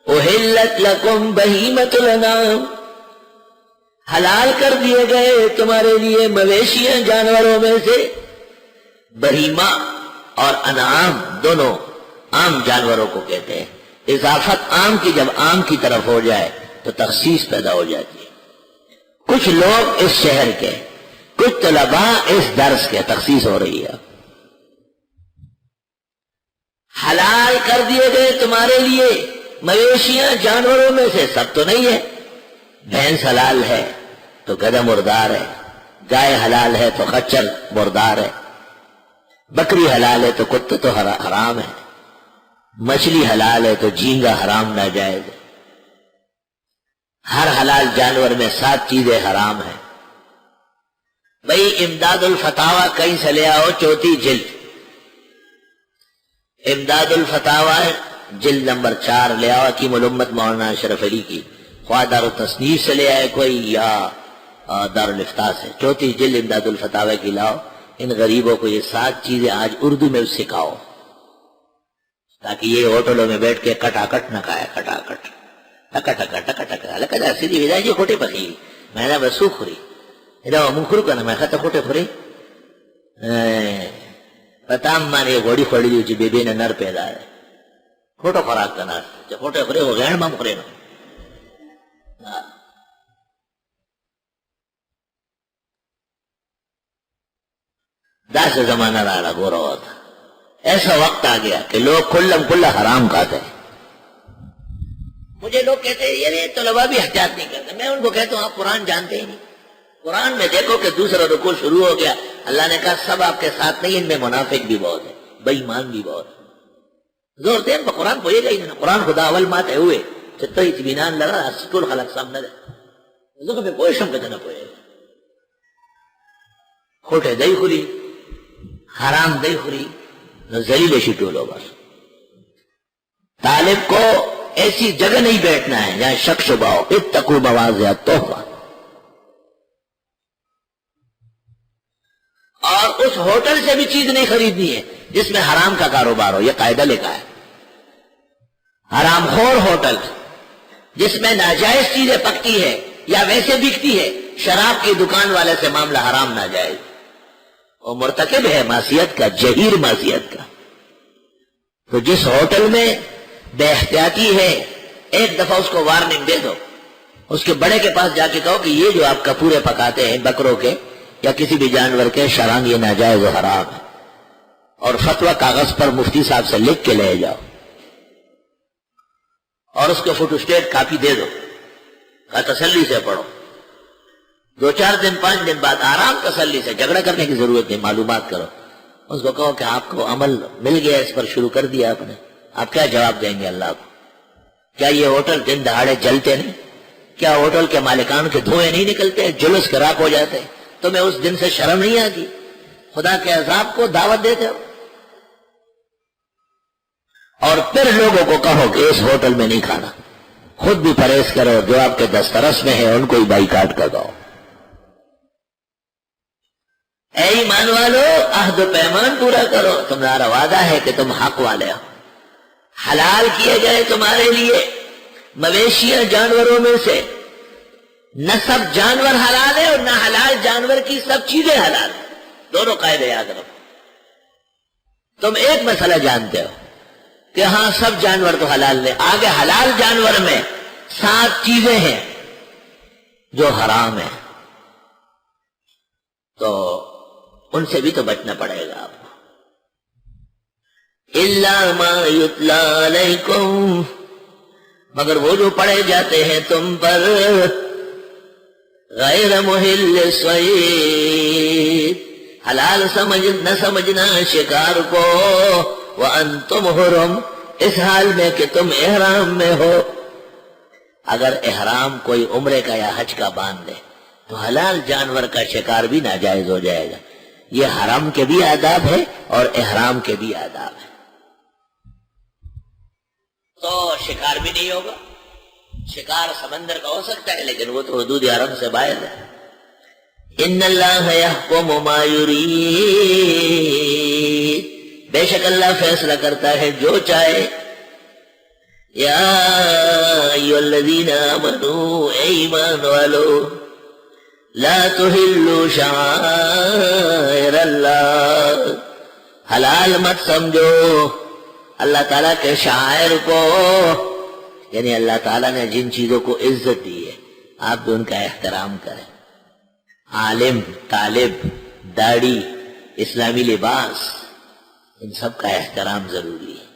احلت لکم بہیمۃ الانعام، حلال کر دیے گئے تمہارے لیے مویشیاں جانوروں میں سے، بہیمہ اور انعام دونوں عام جانوروں کو کہتے ہیں۔ اضافت عام کی جب عام کی طرف ہو جائے تو تخصیص پیدا ہو جاتی ہے۔ کچھ لوگ اس شہر کے، کچھ طلباء اس درس کے، تخصیص ہو رہی ہے۔ حلال کر دیے گئے تمہارے لیے مویشیاں جانوروں میں سے، سب تو نہیں ہے، بھینس حلال ہے تو گدھا مردار ہے، گائے حلال ہے تو خچر مردار ہے، بکری حلال ہے تو کتا تو حرام ہے، مچھلی حلال ہے تو جھینگا حرام ناجائز ہے۔ ہر حلال جانور میں 7 چیزیں حرام ہیں۔ بھئی امداد الفتاوی کہیں سے لے آؤ، 4 جلد، امداد الفتاوی جلد نمبر 4 لے آؤ، حکیم الامت مولانا اشرف علی کی، خواہ دار التصنیف سے لے آئے کوئی یا دار الافتاء سے، 4 جلد امداد الفتاوی کی لاؤ۔ ان غریبوں کو یہ 7 چیزیں آج اردو میں سکھاؤ، تاکہ یہ ہوٹلوں میں بیٹھ کے کٹاکٹ نہ کھائے، کٹاکٹ ٹکا ٹکا ٹکا ٹکا لکا سیدھی ویدائی جی کھوٹے پکی میں نے بسو خوری ادا منخرو کنا میں خطا کھوٹے خوری پتام مانے گوڑی خوڑی دیو چی بے بے نر پیدا ہے کھوٹو خوراک کنا چا کھوٹے خوری وہ غیر مام خوری نو دا سے زمانہ راڑا گورا ہوتا ایسا وقت آ گیا کہ لوگ کلم کلہ حرام کھاتے ہیں۔ مجھے لوگ کہتے ہیں یہ طلباء بھی احتیاط نہیں کرتے، میں ان کو کہتا ہوں آپ قرآن جانتے ہی نہیں۔ قرآن میں دیکھو کہ دوسرا رکوع شروع ہو گیا، اللہ نے کہا سب آپ کے ساتھ نہیں، ان میں منافق بھی بہت ہے، بے ایمان بھی بہت ہے۔ زور دین پر قرآن پوئے گا ہی نہیں، قرآن خدا اول ماتے ہوئے چھتا اطمینان لگا سکول خلق سامنے دے زکر پہ پوئے شم کہتے نہ پوئے گا کھوٹے دئی خوری حرام دئی خوری ذلیل شٹولو بس۔ طالب کو ایسی جگہ نہیں بیٹھنا ہے جہاں شک شبہ ہو، اتقوا مواضع التہمہ، اور اس ہوٹل سے بھی چیز نہیں خریدنی ہے جس میں حرام کا کاروبار ہو، یہ قاعدہ لکھا ہے۔ حرام خور ہوٹل جس میں ناجائز چیزیں پکتی ہے یا ویسے بکتی ہے، شراب کی دکان والے سے معاملہ حرام ناجائز، اور مرتکب ہے معصیت کا، جہیر معصیت کا۔ تو جس ہوٹل میں بے احتیاطی ہے ایک دفعہ اس کو وارننگ دے دو، اس کے بڑے کے پاس جا کے کہو کہ یہ جو آپ کپورے پکاتے ہیں بکروں کے یا کسی بھی جانور کے شران یہ ناجائز و حرام ہے، اور فتویٰ کاغذ پر مفتی صاحب سے لکھ کے لے جاؤ اور اس کو فوٹو اسٹیٹ کاپی دے دو، تسلی سے پڑھو، 2-4 دن 5 دن بعد آرام تسلی سے، جھگڑا کرنے کی ضرورت نہیں، معلومات کرو، اس کو کہو کہ آپ کو عمل مل گیا، اس پر شروع کر دیا آپ نے، آپ کیا جواب دیں گے اللہ کو؟ کیا یہ ہوٹل دن دہاڑے جلتے نہیں؟ کیا ہوٹل کے مالکان کے دھوئے نہیں نکلتے، جلوس کے راک ہو جاتے؟ تمہیں اس دن سے شرم نہیں آتی؟ خدا کے عذاب کو دعوت دیتے ہو، اور پھر لوگوں کو کہو کہ اس ہوٹل میں نہیں کھانا، خود بھی پرہیز کرو، جو آپ کے دسترس میں ہے ان کو ہی بائیکاٹ کر دو۔ اے ایمان والو، عہد و پیمان پورا کرو، تمہارا وعدہ ہے کہ تم حق والے ہو۔ حلال کیے گئے تمہارے لیے مویشیاں جانوروں میں سے، نہ سب جانور حلال ہے اور نہ حلال جانور کی سب چیزیں حلال ہیں، دونوں قاعدے یاد رکھو۔ تم ایک مسئلہ جانتے ہو کہ ہاں سب جانور تو حلال نہیں، آگے حلال جانور میں 7 چیزیں ہیں جو حرام ہیں، تو ان سے بھی تو بچنا پڑے گا آپ کو۔ اِلَّا مَا يُتْلَى عَلَيْكُمْ، مگر وہ جو پڑھے جاتے ہیں تم پر، غیر محل الصید، حلال نہ سمجھنا شکار کو، وَأَنْتُمْ حُرُمْ، اس حال میں کہ تم احرام میں ہو۔ اگر احرام کوئی عمرے کا یا حج کا باندھ لے تو حلال جانور کا شکار بھی ناجائز ہو جائے گا۔ یہ حرام کے بھی آداب ہے اور احرام کے بھی آداب ہے، تو شکار بھی نہیں ہوگا۔ شکار سمندر کا ہو سکتا ہے لیکن وہ تو حدود حرم سے باہر ہے۔ ان اللہ یحکم ما یرید، بے شک اللہ فیصلہ کرتا ہے جو چاہے۔ یا ایھا الذین آمنوا، اے ایمان والو، لا تحلوا شعائر اللہ، حلال مت سمجھو اللہ تعالیٰ کے شعائر کو، یعنی اللہ تعالیٰ نے جن چیزوں کو عزت دی ہے آپ بھی ان کا احترام کریں. عالم، طالب، داڑھی، اسلامی لباس، ان سب کا احترام ضروری ہے.